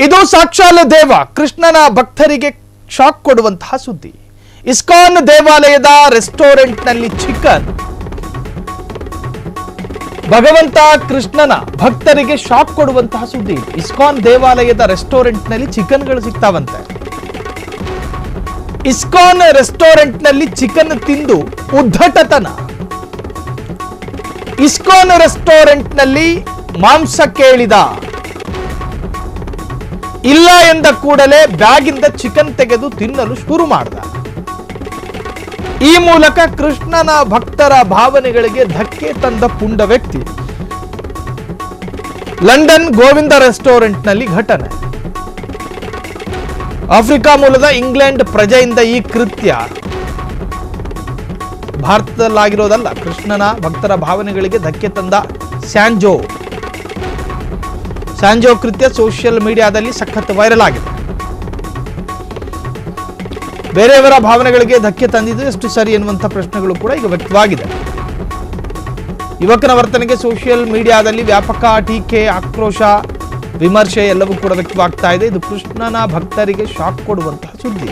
ಇದು ಸಾಕ್ಷಾತ್ ದೇವ ಕೃಷ್ಣನ ಭಕ್ತರಿಗೆ ಶಾಕ್ ಕೊಡುವಂತಹ ಸುದ್ದಿ. ಇಸ್ಕಾನ್ ದೇವಾಲಯದ ರೆಸ್ಟೋರೆಂಟ್ನಲ್ಲಿ ಚಿಕನ್. ಭಗವಂತ ಕೃಷ್ಣನ ಭಕ್ತರಿಗೆ ಶಾಕ್ ಕೊಡುವಂತಹ ಸುದ್ದಿ. ಇಸ್ಕಾನ್ ದೇವಾಲಯದ ರೆಸ್ಟೋರೆಂಟ್ನಲ್ಲಿ ಚಿಕನ್ಗಳು ಸಿಗ್ತಾವಂತೆ. ಇಸ್ಕಾನ್ ರೆಸ್ಟೋರೆಂಟ್ನಲ್ಲಿ ಚಿಕನ್ ತಿಂದು ಉದ್ಧಟತನ. ಇಸ್ಕಾನ್ ರೆಸ್ಟೋರೆಂಟ್ನಲ್ಲಿ ಮಾಂಸ ಕೇಳಿದ, ಇಲ್ಲ ಎಂದ ಕೂಡಲೇ ಬ್ಯಾಗಿಂದ ಚಿಕನ್ ತೆಗೆದು ತಿನ್ನಲು ಶುರು ಮಾಡಿದ. ಈ ಮೂಲಕ ಕೃಷ್ಣನ ಭಕ್ತರ ಭಾವನೆಗಳಿಗೆ ಧಕ್ಕೆ ತಂದ ಪುಂಡ ವ್ಯಕ್ತಿ. ಲಂಡನ್ ಗೋವಿಂದ ರೆಸ್ಟೋರೆಂಟ್ನಲ್ಲಿ ಘಟನೆ. ಆಫ್ರಿಕಾ ಮೂಲದ ಇಂಗ್ಲೆಂಡ್ ಪ್ರಜೆಯಿಂದ ಈ ಕೃತ್ಯ. ಭಾರತದಲ್ಲಾಗಿರೋದಲ್ಲ, ಕೃಷ್ಣನ ಭಕ್ತರ ಭಾವನೆಗಳಿಗೆ ಧಕ್ಕೆ ತಂದ ಸ್ಯಾಂಜೋ ಕೃತ್ಯ ಸೋಷಿಯಲ್ ಮೀಡಿಯಾದಲ್ಲಿ ಸಖತ್ ವೈರಲ್ ಆಗಿದೆ. ಬೇರೆಯವರ ಭಾವನೆಗಳಿಗೆ ಧಕ್ಕೆ ತಂದಿದ್ದು ಎಷ್ಟು ಸರಿ ಎನ್ನುವಂಥ ಪ್ರಶ್ನೆಗಳು ಕೂಡ ಈಗ ವ್ಯಕ್ತವಾಗಿದೆ. ಯುವಕನ ವರ್ತನೆಗೆ ಸೋಷಿಯಲ್ ಮೀಡಿಯಾದಲ್ಲಿ ವ್ಯಾಪಕ ಟೀಕೆ, ಆಕ್ರೋಶ, ವಿಮರ್ಶೆ ಎಲ್ಲವೂ ಕೂಡ ವ್ಯಕ್ತವಾಗ್ತಾ ಇದೆ. ಇದು ಕೃಷ್ಣನ ಭಕ್ತರಿಗೆ ಶಾಕ್ ಕೊಡುವಂತಹ ಸುದ್ದಿ.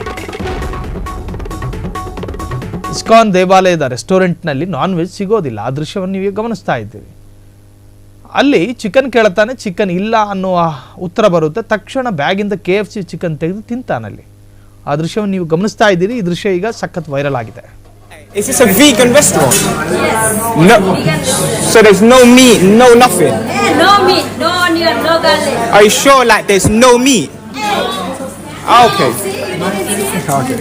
ಇಸ್ಕಾನ್ ದೇವಾಲಯದ ರೆಸ್ಟೋರೆಂಟ್ನಲ್ಲಿ ನಾನ್ ವೆಜ್ ಸಿಗೋದಿಲ್ಲ. ಆ ದೃಶ್ಯವನ್ನು ನೀವು ಗಮನಿಸ್ತಾ ಇದ್ದೀವಿ. ಅಲ್ಲಿ ಚಿಕನ್ ಕೇಳ್ತಾನೆ, ಚಿಕನ್ ಇಲ್ಲ ಅನ್ನುವ ಉತ್ತರ ಬರುತ್ತೆ. ತಕ್ಷಣ ಬ್ಯಾಗಿಂದ KFC ಚಿಕನ್ ತೆಗೆದು ತಿಂತಾನಲ್ಲಿ. ಆ ದೃಶ್ಯವನ್ನು ನೀವು ಗಮನಿಸ್ತಾ ಇದ್ದೀರಿ. ಈ ದೃಶ್ಯ ಈಗ ಸಖತ್ ವೈರಲ್ ಆಗಿದೆ. Is this a vegan restaurant? Yes. No. So there's no meat, no nothing? No meat, no onion, no garlic. Are you sure like there's no meat? Okay. Okay.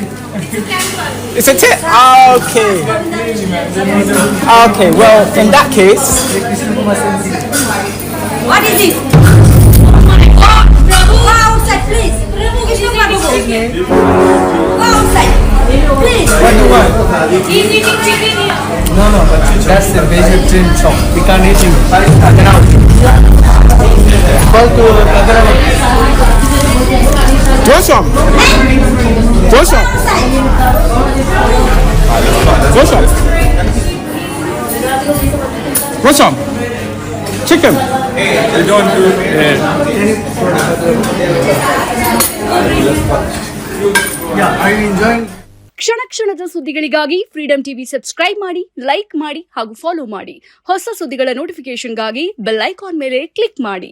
It's a tip? Okay. Okay, well, in that case... What is this? Oh my God! Prabhu! Go outside, please! Prabhu, go outside! Please! What do you want? He's eating chicken here. No, but that's the vegetarian shop. We can't eat it. Get out. Call to Throw some! Throw some! Throw some! Throw some! Chicken! You don't do Yeah, are you enjoying? ಕ್ಷಣ ಕ್ಷಣದ ಸುದ್ದಿಗಳಿಗಾಗಿ freedom TV subscribe ಮಾಡಿ, like ಮಾಡಿ ಹಾಗೂ follow ಮಾಡಿ. ಹೊಸ ಸುದ್ದಿಗಳ ನೋಟಿಫಿಕೇಶನ್ಗಾಗಿ bell icon ಮೇಲೆ ಕ್ಲಿಕ್ ಮಾಡಿ.